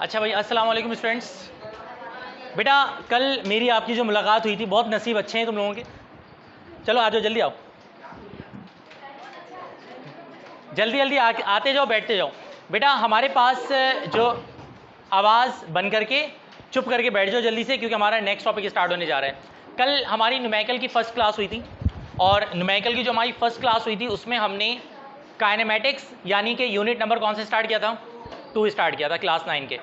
अच्छा भाई, अस्सलाम वालेकुम स्टूडेंट्स। बेटा कल मेरी आपकी जो मुलाकात हुई थी, बहुत नसीब अच्छे हैं तुम लोगों के। चलो आ जाओ, जल्दी आओ, जल्दी जल्दी आते जाओ, बैठते जाओ। बेटा हमारे पास जो आवाज़ बंद करके चुप करके बैठ जाओ जल्दी से, क्योंकि हमारा नेक्स्ट टॉपिक स्टार्ट होने जा रहा है। कल हमारी न्यूमेरिकल की फ़र्स्ट क्लास हुई थी, और न्यूमेरिकल की जो हमारी फ़र्स्ट क्लास हुई थी उसमें हमने काइनेमेटिक्स यानी कि यूनिट नंबर कौन से स्टार्ट किया था? 2 स्टार्ट किया था, क्लास 9 के।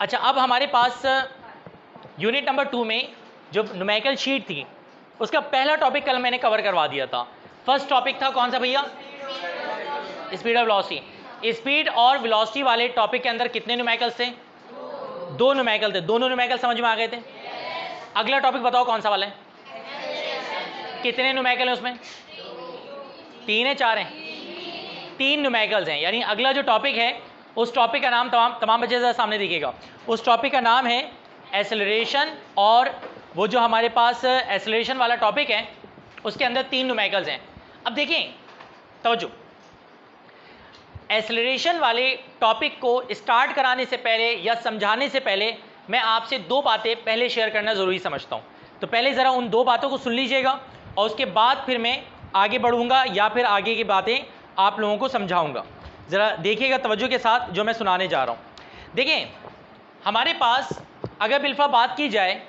अच्छा, अब हमारे पास यूनिट नंबर 2 में जो न्यूमेरिकल शीट थी उसका पहला टॉपिक कल मैंने कवर करवा दिया था। फर्स्ट टॉपिक था कौन सा भैया? स्पीड और वेलोसिटी। स्पीड और वेलोसिटी वाले टॉपिक के अंदर कितने न्यूमेरिकल्स थे? 2 न्यूमेरिकल थे। दोनों न्यूमेरिकल समझ में आ गए थे? अगला टॉपिक बताओ कौन सा वाला है? कितने न्यूमेरिकल हैं उसमें? 3 है 4 हैं? 3 न्यूमेरिकल्स हैं। यानी अगला जो टॉपिक है उस टॉपिक का नाम तमाम बच्चे ज़रा सामने दिखेगा। उस टॉपिक का नाम है एक्सेलरेशन, और वो जो हमारे पास एक्सेलरेशन वाला टॉपिक है उसके अंदर 3 न्यूमेरिकल्स हैं। अब देखें तवज्जो, एक्सेलरेशन वाले टॉपिक को स्टार्ट कराने से पहले या समझाने से पहले मैं आपसे 2 बातें पहले शेयर करना ज़रूरी समझता हूँ। तो पहले ज़रा उन 2 बातों को सुन लीजिएगा, और उसके बाद फिर मैं आगे बढ़ूँगा या फिर आगे की बातें आप लोगों को समझाऊँगा। ज़रा देखिएगा तवज्जो के साथ जो मैं सुनाने जा रहा हूँ। देखें, हमारे पास अगर बिल्फा बात की जाए,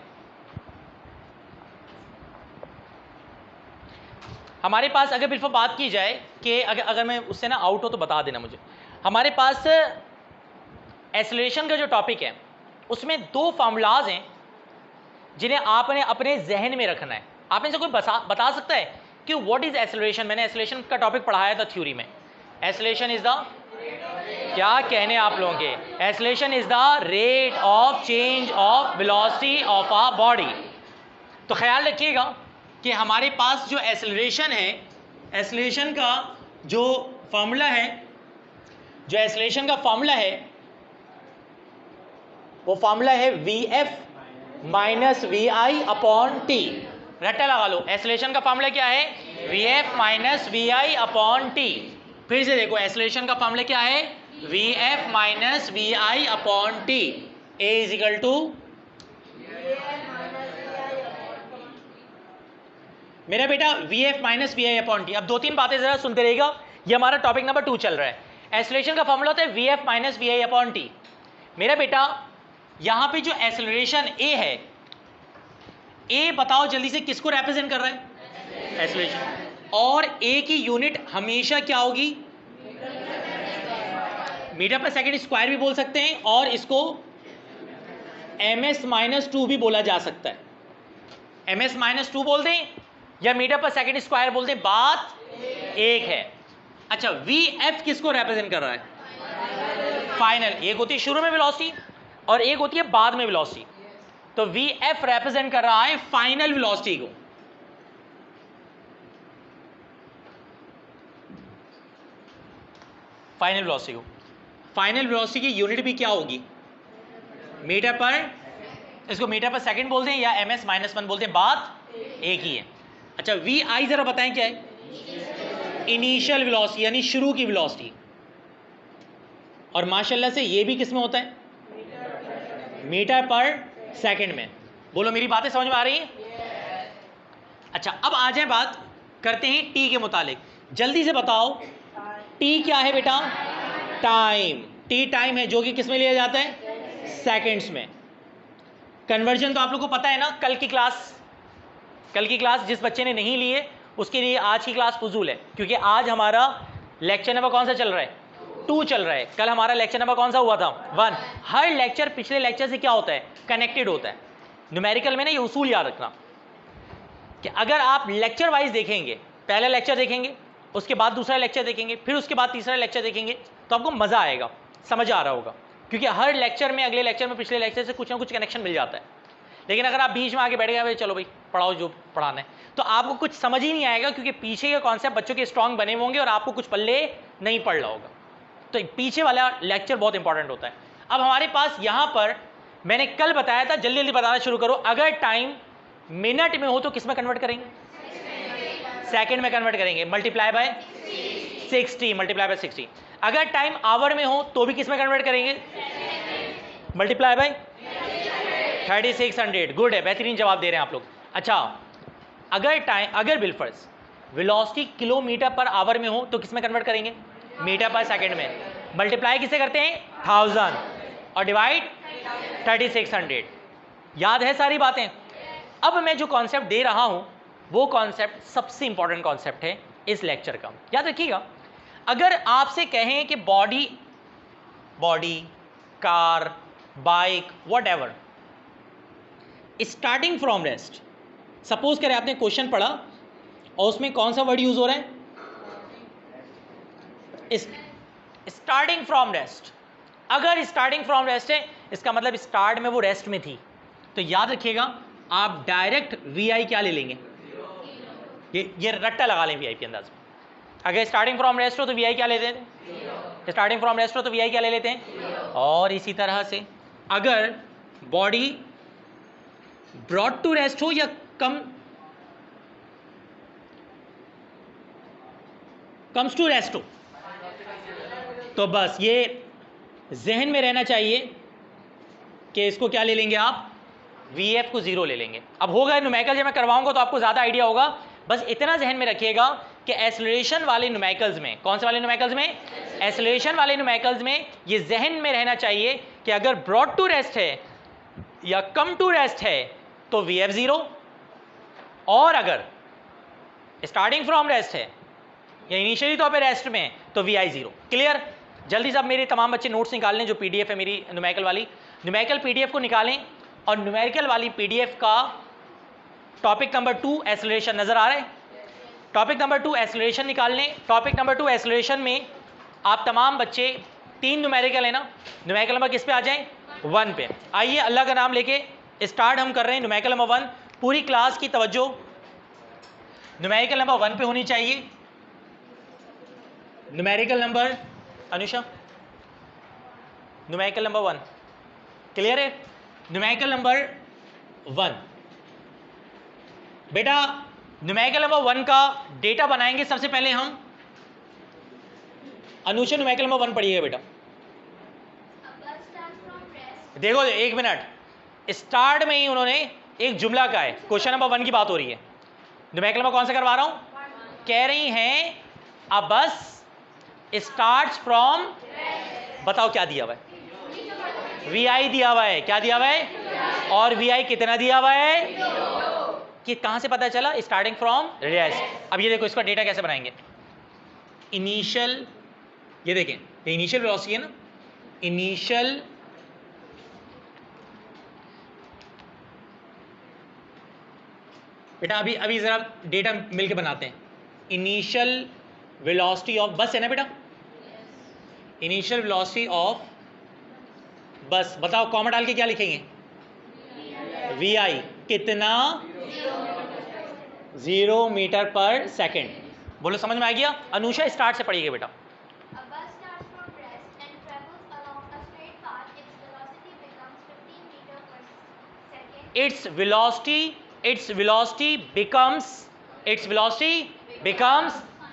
हमारे पास अगर बिल्फा बात की जाए कि अगर मैं उससे ना आउट हो तो बता देना मुझे। हमारे पास एक्सेलरेशन का जो टॉपिक है उसमें 2 फार्मूलाज हैं जिन्हें आपने अपने जहन में रखना है। आपने से कोई बता सकता है कि व्हाट इज एक्सेलरेशन? मैंने एक्सेलरेशन का टॉपिक पढ़ाया था थ्योरी में। एक्सेलरेशन इज द, क्या कहने आप लोगों के? Acceleration is the rate of change of velocity of a body. तो ख्याल रखिएगा कि हमारे पास जो एक्सेलरेशन है, एक्सेलरेशन का जो फार्मूला है, जो एक्सेलरेशन का फार्मूला है वो फार्मूला है VF minus V I upon T. रट्टा लगा लो, एक्सेलरेशन का फार्मूला क्या है? VF minus V I upon T. फिर से देखो, एक्सेलरेशन का फार्मूला क्या है? VF minus V I upon T. A is equal to, मेरा बेटा VF minus V I upon T. अब 2-3 बातें जरा सुनते रहिएगा, ये हमारा टॉपिक नंबर 2 चल रहा है। एक्सेलरेशन का फार्मूला होता है VF minus V I upon T. मेरा बेटा यहां पे जो एक्सेलरेशन ए है, ए बताओ जल्दी से किसको रिप्रेजेंट कर रहा है? एक्सेलरेशन। और ए की यूनिट हमेशा क्या होगी? मीटर पर सेकंड स्क्वायर भी बोल सकते हैं, और इसको ms-2 भी बोला जा सकता है। ms-2 बोल दें या मीटर पर सेकंड स्क्वायर बोल दें, बात एक है। अच्छा, vf किसको रिप्रेजेंट कर रहा है? फाइनल। एक होती है शुरू में वेलोसिटी और एक होती है बाद में वेलोसिटी। तो vf रिप्रेजेंट कर रहा है फाइनल वेलोसिटी को। फाइनल वेलोसिटी को। फाइनल वेलोसिटी की यूनिट भी क्या होगी? मीटर पर, इसको मीटर पर सेकंड बोलते हैं या ms-1 बोलते हैं, बात एक ही है। अच्छा, वी आई जरा बताएं क्या है? इनिशियल वेलोसिटी यानी शुरू की वेलोसिटी। और माशाल्लाह से ये भी किसमें होता है? मीटर पर सेकंड में। बोलो मेरी बातें समझ में आ रही हैं? अच्छा, अब आ जाए बात करते हैं टी के मुतालिक। जल्दी से बताओ टी क्या है बेटा? टाइम। टी टाइम है जो कि किस में लिया जाता है? सेकंड्स में। कन्वर्जन तो आप लोगों को पता है ना। कल की क्लास जिस बच्चे ने नहीं ली है उसके लिए आज की क्लास फजूल है, क्योंकि आज हमारा लेक्चर नंबर कौन सा चल रहा है? 2 चल रहा है। कल हमारा लेक्चर नंबर कौन सा हुआ था? 1। हर लेक्चर पिछले लेक्चर से क्या होता है? कनेक्टेड होता है। न्यूमेरिकल में ना ये उसूल याद रखना कि अगर आप लेक्चर वाइज देखेंगे, पहला लेक्चर देखेंगे, उसके बाद दूसरा लेक्चर देखेंगे, फिर उसके बाद तीसरा लेक्चर देखेंगे, तो आपको मज़ा आएगा, समझ आ रहा होगा, क्योंकि हर लेक्चर में अगले लेक्चर में पिछले लेक्चर से कुछ ना कुछ कनेक्शन मिल जाता है। लेकिन अगर आप बीच में आके बैठ गए, भाई चलो भाई पढ़ाओ जो पढ़ाना है, तो आपको कुछ समझ ही नहीं आएगा, क्योंकि पीछे के कॉन्सेप्ट बच्चों के स्ट्रांग बने होंगे और आपको कुछ पल्ले नहीं पड़ रहा होगा। तो पीछे वाला लेक्चर बहुत इंपॉर्टेंट होता है। अब हमारे पास यहाँ पर मैंने कल बताया था, जल्दी जल्दी बताना शुरू करो। अगर टाइम मिनट में हो तो किस में कन्वर्ट करेंगे? सेकंड में कन्वर्ट करेंगे। Multiply by 60, multiply by 60। अगर टाइम आवर में हो तो भी किस में कन्वर्ट करेंगे? Multiply by 3600। गुड है, बेहतरीन जवाब दे रहे हैं आप लोग। अच्छा, अगर बिलफर्स वेलोसिटी किलोमीटर पर आवर में हो तो किस में कन्वर्ट करेंगे? मीटर पर सेकंड में। मल्टीप्लाई किसे करते हैं? 1000 और डिवाइड 3600। याद है सारी बातें? अब मैं जो कॉन्सेप्ट दे रहा हूं वो कॉन्सेप्ट सबसे इंपॉर्टेंट कॉन्सेप्ट है इस लेक्चर का, याद रखिएगा। अगर आपसे कहें कि body, car, bike, whatever, starting from rest, suppose करें आपने क्वेश्चन पढ़ा और उसमें कौन सा वर्ड यूज हो रहा है? Starting from rest. अगर स्टार्टिंग फ्रॉम रेस्ट है इसका मतलब स्टार्ट में वो रेस्ट में थी, तो याद रखिएगा आप डायरेक्ट वी आई क्या ले लेंगे? ये रट्टा लगा लें वी आई के अंदाज में। अगर स्टार्टिंग फ्रॉम रेस्ट हो तो वी आई क्या लेते हैं? स्टार्टिंग फ्रॉम रेस्ट हो तो वी आई क्या ले लेते हैं? और इसी तरह से अगर बॉडी ब्रॉट टू रेस्ट हो या कम्स टू रेस्ट हो, तो बस ये जहन में रहना चाहिए कि इसको क्या ले लेंगे आप? वीएफ को 0 ले लेंगे। अब होगा न्यूमेरिकल जब मैं करवाऊंगा तो आपको ज़्यादा आइडिया होगा। बस इतना जहन में रखिएगा कि एक्सेलरेशन वाले न्यूमेरिकल्स में, कौन से वाले न्यूमेरिकल्स में? एक्सेलरेशन वाले न्यूमेरिकल्स में ये जहन में रहना चाहिए कि अगर ब्रॉड टू रेस्ट है या कम टू रेस्ट है तो वीएफ 0, और अगर स्टार्टिंग फ्रॉम रेस्ट है या इनिशियली तौर पे रेस्ट में तो वी आई 0। क्लियर? जल्दी से अब मेरे तमाम बच्चे नोट्स निकाल लें, जो पीडीएफ है मेरी न्यूमेरिकल वाली, न्यूमेरिकल पीडीएफ को निकालें और न्यूमेरिकल वाली पीडीएफ का टॉपिक नंबर 2 एक्सेलरेशन नजर आ रहा है? टॉपिक नंबर 2 एक्सेलरेशन निकाल लें। टॉपिक नंबर 2 एक्सेलरेशन में आप तमाम बच्चे 3 न्यूमेरिकल है ना, न्यूमेरिकल नंबर किस पे आ जाए? 1 पे। आइए अल्लाह का नाम लेके स्टार्ट हम कर रहे हैं। न्यूमेरिकल नंबर 1, पूरी क्लास की तवज्जो न्यूमेरिकल नंबर 1 पे होनी चाहिए। Numerical number, Anusha, numerical number 1 clear है? न्यूमेरिकल नंबर 1 बेटा, न्यूमेरिकल नंबर 1 का डेटा बनाएंगे सबसे पहले हम। अनुषा न्यूमेरिकल नंबर 1 पढ़िएगा बेटा। देखो एक मिनट, स्टार्ट में ही उन्होंने एक जुमला का है, क्वेश्चन नंबर 1 की बात हो रही है। न्यूमेरिकल नंबर कौन सा करवा रहा हूं? कह रही हैं अ बस स्टार्ट्स फ्रॉम, बताओ क्या दिया हुआ है? वी आई दिया हुआ है। क्या दिया हुआ है? और वी आई कितना दिया हुआ है? कि कहां से पता चला? Starting from rest. अब ये देखो इसका डेटा कैसे बनाएंगे। इनिशियल, ये देखें ये इनिशियल वेलोसिटी है ना, इनिशियल बेटा अभी जरा डेटा मिलके बनाते हैं। इनिशियल वेलोसिटी ऑफ बस है ना बेटा, इनिशियल वेलोसिटी ऑफ बस, बताओ कॉमा डाल के क्या लिखेंगे? वी आई कितना? 0 मीटर पर सेकेंड। बोलो समझ में आ गया? अनुषा स्टार्ट से पढ़िएगा बेटा। its velocity becomes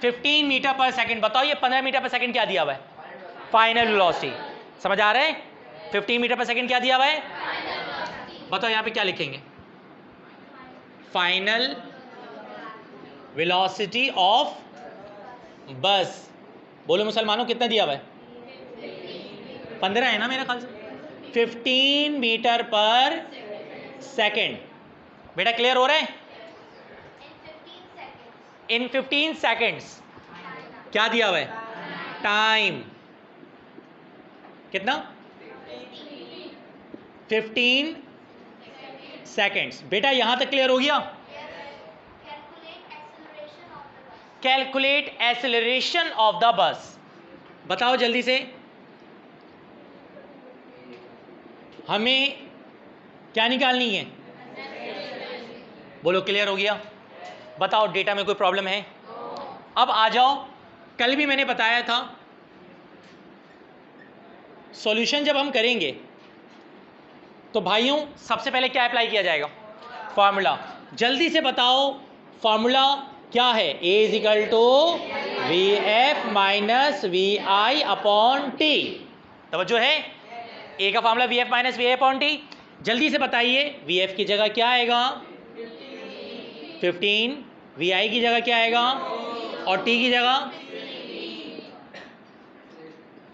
15 मीटर पर सेकंड। बताओ ये 15 मीटर पर सेकंड क्या दिया हुआ है? Final velocity. समझ आ रहा है? 15 मीटर पर सेकंड क्या दिया हुआ है? बताओ यहां पे क्या लिखेंगे? फाइनल वेलोसिटी ऑफ बस। बोलो मुसलमानों कितना दिया हुआ है? 15 है ना मेरे ख्याल से। 15 मीटर पर सेकंड। बेटा क्लियर हो रहा है? इन 15 सेकेंड्स क्या दिया हुआ है? टाइम कितना? 15 सेकेंड्स। बेटा यहां तक क्लियर हो गया? कैलकुलेट एक्सेलरेशन ऑफ द बस। बताओ जल्दी से, हमें क्या निकालनी है? बोलो क्लियर हो गया? बताओ डेटा में कोई प्रॉब्लम है? अब आ जाओ, कल भी मैंने बताया था सॉल्यूशन जब हम करेंगे तो भाइयों सबसे पहले क्या अप्लाई किया जाएगा? फॉर्मूला। जल्दी से बताओ फॉर्मूला क्या है? A is equal to VF minus VI upon T। तवज्जो है? ए का formula V F minus V I upon T. जल्दी से बताइए वी एफ की जगह क्या आएगा 15, वी आई की जगह क्या आएगा और टी की जगह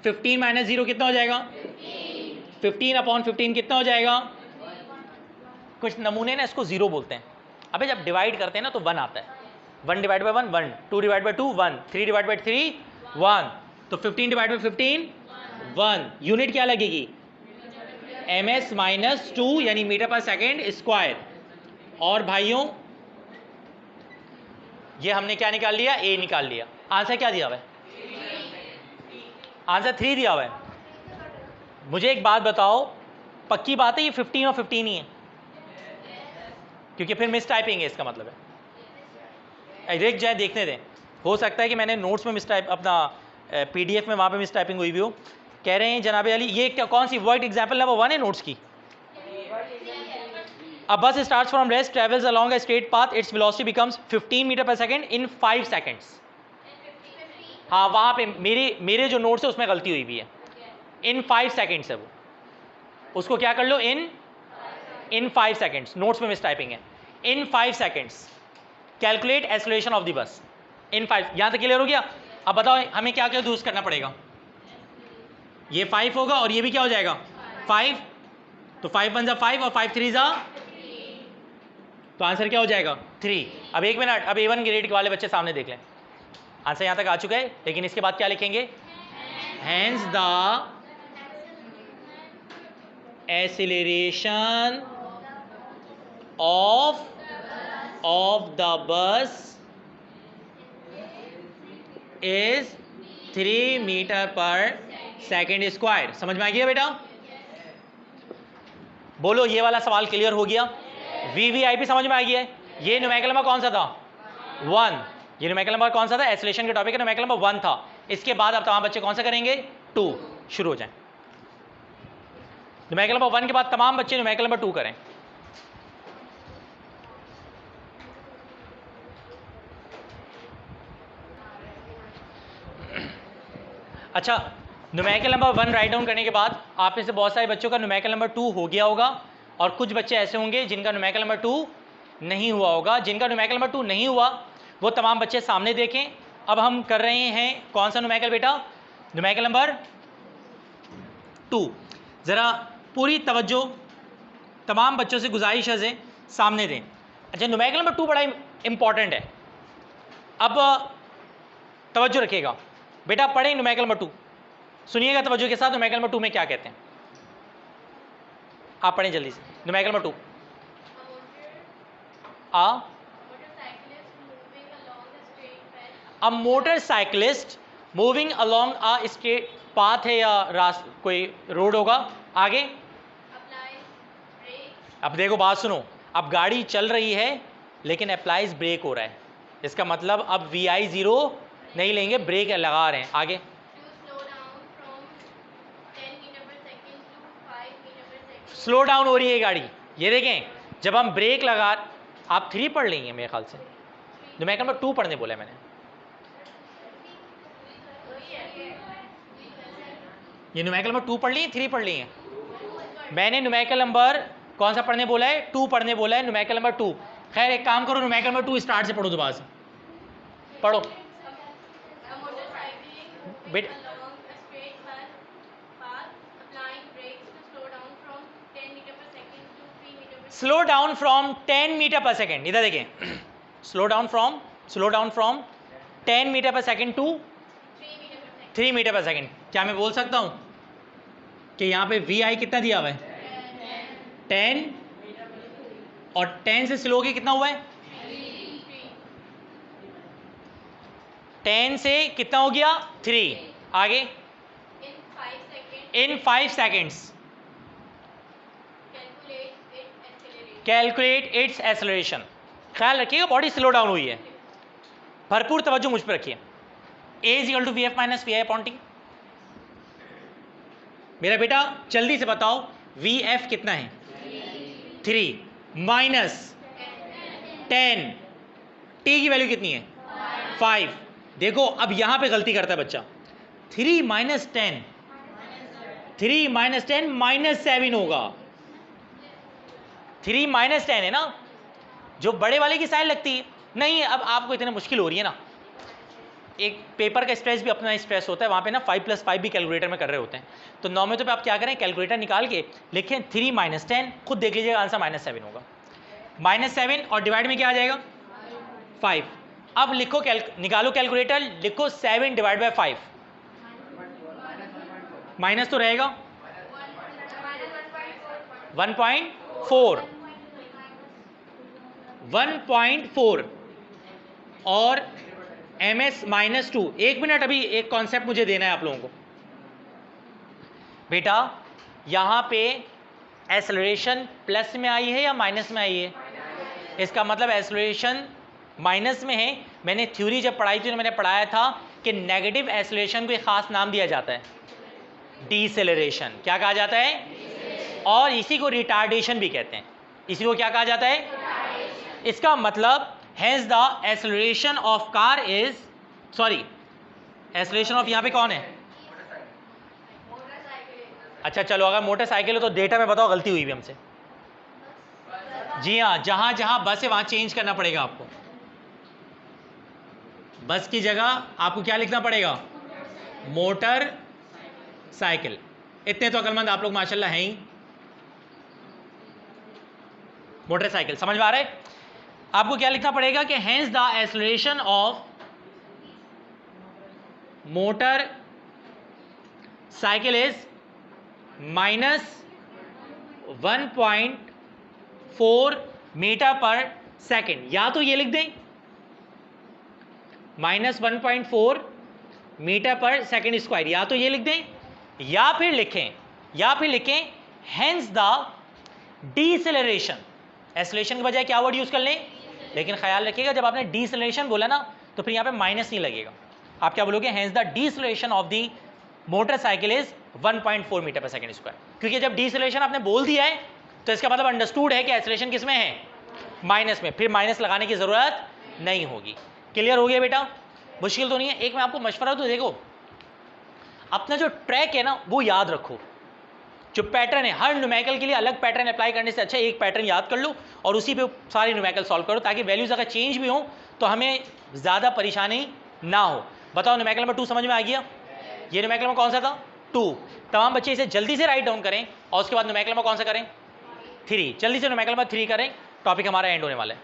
15 माइनस 0 कितना हो जाएगा 15 अपॉन 15 कितना हो जाएगा। कुछ नमूने ना इसको 0 बोलते हैं। अबे जब डिवाइड करते हैं ना तो 1 आता है। 1 divide by 1 1, 2 divide by 2 1, 3 divide by 3 1, तो 15 डिवाइड बाई 15 1। यूनिट क्या लगेगी ms माइनस 2 यानी मीटर पर सेकेंड स्क्वायर। और भाइयों ये हमने क्या निकाल लिया a निकाल लिया। आंसर क्या दिया हुआ है आंसर 3 दिया हुआ है। मुझे एक बात बताओ पक्की बात है ये 15 और 15 ही है क्योंकि फिर मिस टाइपिंग है इसका मतलब है। देख जाए देखने दें हो सकता है कि मैंने नोट्स में मिस टाइप अपना पीडीएफ में वहाँ पे मिस टाइपिंग हुई भी हो। कह रहे हैं जनाबे अली ये क्या कौन सी वर्ड एग्जाम्पल नंबर 1 है नोट्स की। A bus starts from rest, travels along a straight path, its velocity becomes 15 metre per second in 5 seconds। हाँ वहाँ पे मेरे जो नोट्स है उसमें गलती हुई भी है। in 5 seconds है वो, उसको क्या कर लो in 5 seconds। नोट्स में मिस टाइपिंग है। in 5 seconds calculate acceleration of the बस in 5। यहाँ तक क्लियर हो गया। अब बताओ हमें क्या क्या यूज करना पड़ेगा। ये 5 होगा और ये भी क्या हो जाएगा 5, तो 5 1 5 और 5 3 तो आंसर क्या हो जाएगा 3। अब एक मिनट, अब A1 ग्रेड वाले बच्चे सामने देख लें। आंसर यहाँ तक आ चुका है लेकिन इसके बाद क्या लिखेंगे hence the acceleration of the bus is 3 metre per second square. समझ में आ गया बेटा। बोलो ये वाला सवाल क्लियर हो गया। वीवीआईपी समझ में आ गया है। ये न्यूमेरिकल नंबर कौन सा था 1। ये न्यूमेरिकल नंबर कौन सा था एक्सेलरेशन के टॉपिक का न्यूमेरिकल नंबर 1 था। इसके बाद अब तमाम बच्चे कौन सा करेंगे 2 शुरू हो जाए। न्यूमेरिकल नंबर 1 के बाद तमाम बच्चे न्यूमेरिकल नंबर 2 करें। अच्छा न्यूमेरिकल नंबर 1 राइट डाउन करने के बाद आप में से बहुत सारे बच्चों का न्यूमेरिकल नंबर 2 हो गया होगा और कुछ बच्चे ऐसे होंगे जिनका न्यूमेरिकल नंबर 2 नहीं हुआ होगा। जिनका न्यूमेरिकल नंबर 2 नहीं हुआ वो तमाम बच्चे सामने देखें। अब हम कर रहे हैं कौन सा न्यूमेरिकल बेटा न्यूमेरिकल नंबर 2। ज़रा पूरी तवज्जो तमाम बच्चों से गुजारिश है सामने दें। अच्छा न्यूमेरिकल नंबर 2 बड़ा इंपॉर्टेंट है। अब तवज्जो रखिएगा बेटा पढ़ें न्यूमेरिकल नंबर 2। सुनिएगा तवज्जो के साथ न्यूमेरिकल नंबर 2 में क्या कहते हैं। आप पढ़ें जल्दी से numerical number 2। A motorcyclist moving along a straight path है या कोई रोड होगा। आगे अब देखो बात सुनो। अब गाड़ी चल रही है लेकिन अप्लाइज ब्रेक हो रहा है। इसका मतलब अब VI 0 नहीं लेंगे ब्रेक लगा रहे हैं। आगे स्लो डाउन हो रही है गाड़ी। ये देखें जब हम ब्रेक लगा आप 3 पढ़ लेंगे मेरे ख्याल से। न्यूमेरिकल नंबर 2 पढ़ने बोला है मैंने। ये न्यूमेरिकल नंबर 2 पढ़ लिए 3 पढ़ लिए मैंने। न्यूमेरिकल नंबर कौन सा पढ़ने बोला है 2 पढ़ने बोला है न्यूमेरिकल नंबर 2। खैर एक काम करो न्यूमेरिकल नंबर 2 स्टार्ट से पढ़ो दोबारा से पढ़ो बेटा। Slow down from 10 metre per second. इधर देखें slow down from 10 metre per second to 3 metre per second. क्या मैं बोल सकता हूं कि यहां पे VI कितना दिया हुआ है 10 और 10 से स्लो के कितना हुआ है 10 से कितना हो गया 3। आगे इन 5 सेकेंड्स कैलकुलेट इट्स एक्सेलरेशन। ख्याल रखिएगा बॉडी स्लो डाउन हुई है। भरपूर तवज्जो मुझ पर रखिए। A = VF - VI upon T। मेरा बेटा जल्दी से बताओ VF कितना है 3 माइनस 10 T की वैल्यू कितनी है 5। देखो अब यहां पे गलती करता है बच्चा। 3 - 10 3 माइनस 10 माइनस 7 होगा। 3 माइनस 10 है ना, जो बड़े वाले की साइन लगती है। नहीं, अब आपको इतनी मुश्किल हो रही है ना, एक पेपर का स्ट्रेस भी अपना स्ट्रेस होता है, वहाँ पे ना 5 + 5 भी कैलकुलेटर में कर रहे होते हैं। तो 9 में तो आप क्या करें, कैलकुलेटर निकाल के लिखें 3 माइनस 10, खुद देख लीजिएगा आंसर -7 होगा। -7 और डिवाइड में क्या आ जाएगा 5। अब लिखो निकालो कैलकुलेटर, लिखो 7 डिवाइड बाय 5, माइनस तो रहेगा 1.4 और ms -2। 1 मिनट, अभी एक कॉन्सेप्ट मुझे देना है आप लोगों को। बेटा यहां पे एक्सेलरेशन प्लस में आई है या माइनस में आई है? इसका मतलब एक्सेलरेशन माइनस में है। मैंने थ्योरी जब पढ़ाई थी तो मैंने पढ़ाया था कि नेगेटिव एक्सेलरेशन को एक खास नाम दिया जाता है, डीसेलरेशन। क्या कहा जाता है? और इसी को रिटार्डेशन भी कहते हैं। इसी को क्या कहा जाता है? इसका मतलब hence the acceleration of car is, sorry acceleration of, यहां पे कौन है? अच्छा चलो, अगर मोटरसाइकिल हो तो डेटा में बताओ गलती हुई भी हमसे। जी हाँ, जहां जहां बस है वहां चेंज करना पड़ेगा आपको। बस की जगह आपको क्या लिखना पड़ेगा? Motor cycle. इतने तो अक्लमंद आप लोग माशाल्लाह हैं ही। मोटरसाइकिल समझ में आ रहा है? आपको क्या लिखना पड़ेगा कि hence the acceleration of motor cycle is -1.4 metre per second. या तो ये लिख दें -1.4 मीटर पर सेकेंड स्क्वायर, या तो ये लिख दें, या फिर लिखें हेंस द डीसेलरेशन। एक्सेलरेशन के बजाय क्या वर्ड यूज कर लें, लेकिन ख्याल रखिएगा जब आपने डीसेलरेशन बोला ना तो फिर यहाँ पे माइनस नहीं लगेगा। आप क्या बोलोगे? Hence the deceleration of the motorcycle is 1.4 metre per second square. क्योंकि जब डीसेलरेशन आपने बोल दिया है तो इसका मतलब अंडरस्टूड है कि एक्सेलरेशन किस में है? माइनस में। फिर माइनस लगाने की जरूरत नहीं होगी। क्लियर हो गया बेटा? मुश्किल तो नहीं है। एक मैं आपको मशवरा तो देखो, अपना जो ट्रैक है ना वो याद रखो। जो पैटर्न है, हर न्यूमेरिकल के लिए अलग पैटर्न अप्लाई करने से अच्छा एक पैटर्न याद कर लो और उसी पे सारे न्यूमेरिकल सॉल्व करो, ताकि वैल्यूज अगर चेंज भी हो तो हमें ज़्यादा परेशानी ना हो। बताओ न्यूमेरिकल नंबर 2 समझ में आ गया? ये न्यूमेरिकल नंबर कौन सा था? 2। तमाम बच्चे इसे जल्दी से राइट डाउन करें और उसके बाद न्यूमेरिकल नंबर कौन सा करें? 3। जल्दी से न्यूमेरिकल नंबर 3 करें, टॉपिक हमारा एंड होने वाला है।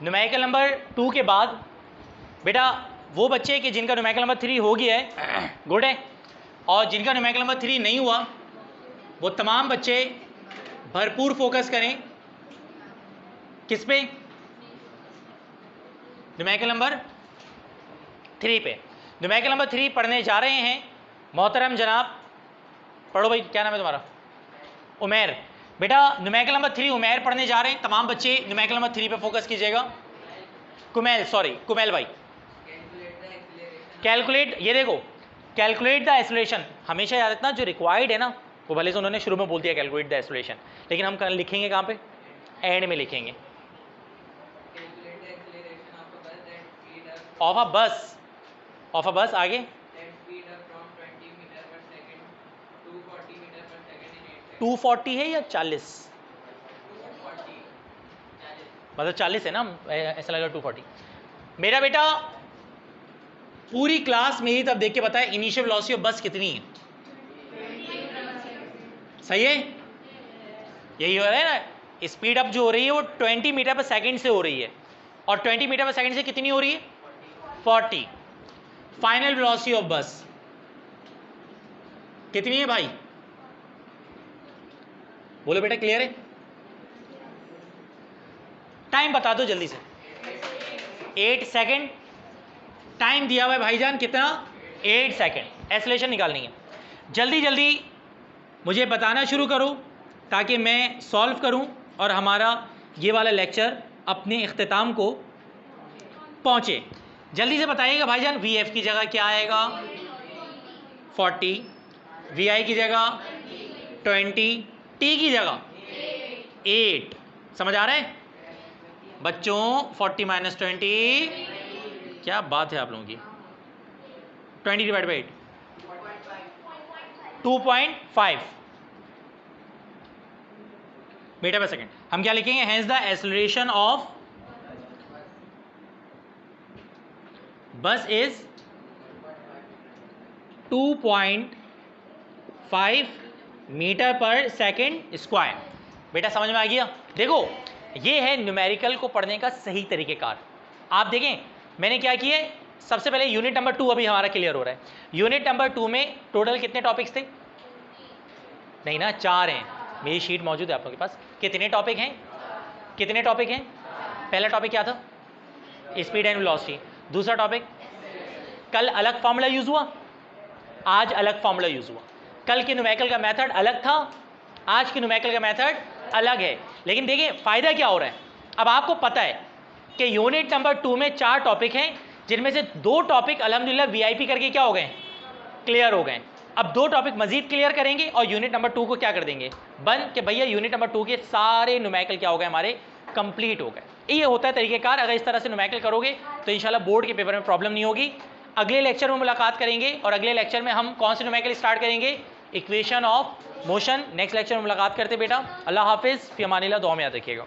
न्यूमेरिकल नंबर 2 के बाद बेटा वो बच्चे कि जिनका न्यूमेरिकल नंबर 3 हो गया है गुड है, और जिनका न्यूमेरिकल नंबर 3 नहीं हुआ वो तमाम बच्चे भरपूर फोकस करें किस पे? न्यूमेरिकल नंबर 3 पे। न्यूमेरिकल नंबर 3 पढ़ने जा रहे हैं मोहतरम जनाब। पढ़ो भाई, क्या नाम है तुम्हारा? उमेर। बेटा न्यूमेरिकल नंबर 3 उमेर पढ़ने जा रहे हैं। तमाम बच्चे न्यूमेरिकल नंबर 3 पे फोकस कीजिएगा। कुमेल, सॉरी कुमेल भाई। कैलकुलेट, ये देखो कैलकुलेट द एक्सेलरेशन हमेशा याद रखना, जो रिक्वायर्ड है ना वो भले से उन्होंने शुरू में बोल दिया कैलकुलेट द एक्सेलरेशन, लेकिन हम कल लिखेंगे कहाँ पे? एंड में लिखेंगे। ऑफ अ बस, ऑफ अ बस आगे 240 है या 40? मतलब 40 है ना, ऐसा लगा 240। मेरा बेटा पूरी क्लास मेरी तब देख के बताए इनिशियल वेलोसिटी ऑफ बस कितनी है? सही है? यही हो रहा है ना, स्पीड अप जो हो रही है वो 20 मीटर पर सेकंड से हो रही है, और 20 मीटर पर सेकंड से कितनी हो रही है? 40। फाइनल वेलोसिटी ऑफ बस कितनी है भाई? बोलो बेटा, क्लियर है? टाइम बता दो जल्दी से। 8 सेकेंड टाइम दिया हुआ है भाईजान, कितना? 8 सेकेंड। एक्सेलरेशन निकालनी है। जल्दी जल्दी मुझे बताना शुरू करो ताकि मैं सॉल्व करूं और हमारा ये वाला लेक्चर अपने इख्तिताम को पहुंचे। जल्दी से बताइएगा भाईजान, वी एफ की जगह क्या आएगा? 40, वी आई की जगह 20, टी की जगह 8। समझ आ रहा है बच्चों? 40 - 20, क्या बात है आप लोगों की। 20 divide by 8 2.5 metre per second. हम क्या लिखेंगे, हेंस द एक्सेलरेशन ऑफ बस is 2.5 metre per second square. बेटा समझ में आ गया? देखो ये है न्यूमेरिकल को पढ़ने का सही तरीकेकार। आप देखें मैंने क्या किया, सबसे पहले यूनिट नंबर 2 अभी हमारा क्लियर हो रहा है। यूनिट नंबर 2 में टोटल कितने टॉपिक्स थे? नहीं ना, 4 हैं। मेरी शीट मौजूद है आप लोगों के पास। कितने टॉपिक हैं? कितने टॉपिक हैं? पहला टॉपिक क्या था? Speed and velocity. दूसरा टॉपिक, कल अलग फॉर्मूला यूज हुआ, आज अलग फॉर्मूला यूज हुआ। कल के न्यूमेरिकल का मेथड अलग था, आज के न्यूमेरिकल का मेथड अलग है। लेकिन देखिए फायदा क्या हो रहा है, अब आपको पता है कि यूनिट नंबर 2 में 4 टॉपिक हैं, जिनमें से 2 टॉपिक अल्हम्दुलिल्लाह वीआईपी करके क्या हो गए, क्लियर हो गए। अब 2 टॉपिक मजीद क्लियर करेंगे और यूनिट नंबर 2 को क्या कर देंगे बंद, कि भैया यूनिट नंबर 2 के सारे न्यूमेरिकल क्या हो गए, हमारे कंप्लीट हो गए। ये होता है तरीकेकार। अगर इस तरह से न्यूमेरिकल करोगे तो इंशाल्लाह बोर्ड के पेपर में प्रॉब्लम नहीं होगी। अगले लेक्चर में मुलाकात करेंगे और अगले लेक्चर में हम कौन से न्यूमेरिकल स्टार्ट करेंगे, equation of motion. Next lecture में मुलाकात करते बेटा। अल्लाह हाफिज़, फी अमानिल्लाह, दुआ में याद रखिएगा।